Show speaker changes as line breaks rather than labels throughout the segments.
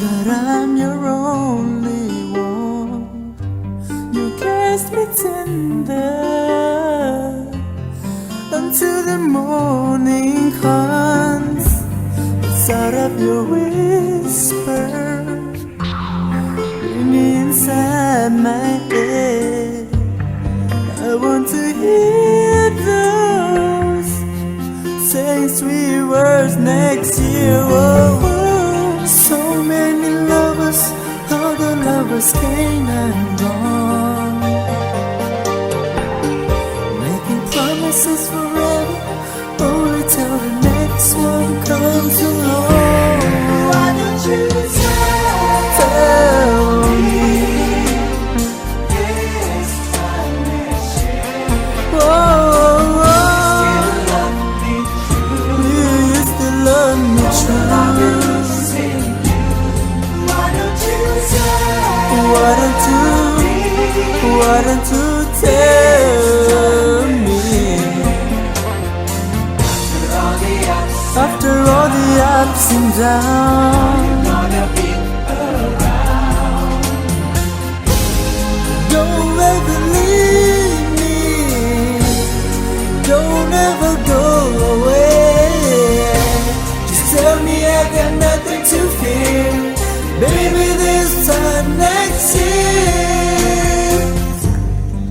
that I'm your only one. You kissed me tender until the morning comes. The sound of your whisper ringing inside my head. I want to hear those saying sweet words next year. Oh, oh. So many lovers, all the lovers came and gone, making promises forever, only till the next one comes along. Why don't you tell me this time next year? Oh, you used to love me true. Why don't you tell me? After all the ups and downs, don't ever leave me, don't ever go away. Just tell me I got nothing to fear, baby, this time next year.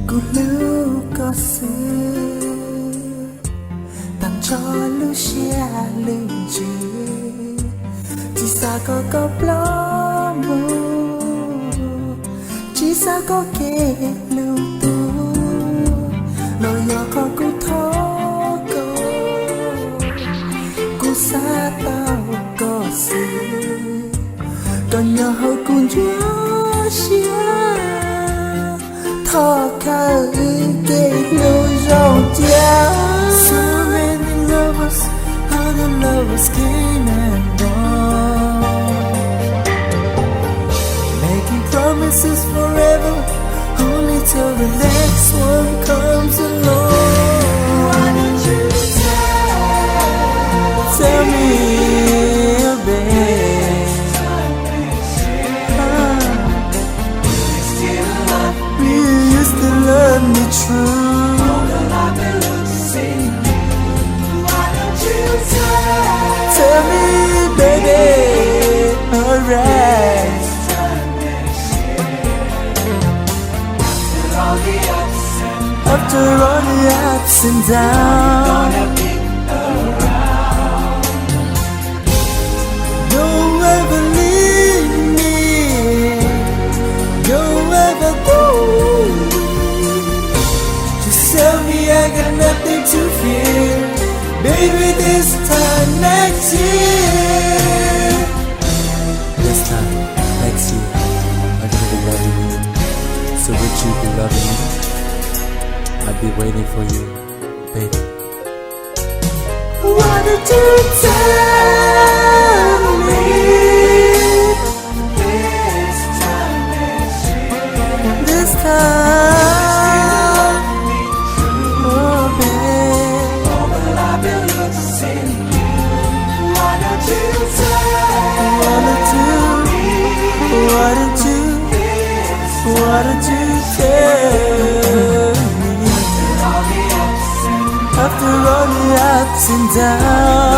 Cô lưu có xưa tặng cho Lucia lưng chữ chỉ xa có plomo chỉ xa có kê lưu tu lo yo có thó cô xa tao có xưa còn nhỏ hậu cùng chúa xia thọ khá kê lưu rong chia. So many lovers, all the lovers came and gone, making promises forever, only till the next one comes along. Why don't you tell me, oh babe, you used to love me true. Tell me, baby, alright. After all the ups and downs, don't ever leave me, don't ever go. Just tell me I got nothing to fear, baby, this time next year.
This time next year, I'm gonna be loving you. So would you be loving me? I'll be waiting for you, baby.
Why did you tell me this time next year? This time, oh babe, all the love it looks in you. Why don't you tell me? Why don't you tell me? After all the ups and downs.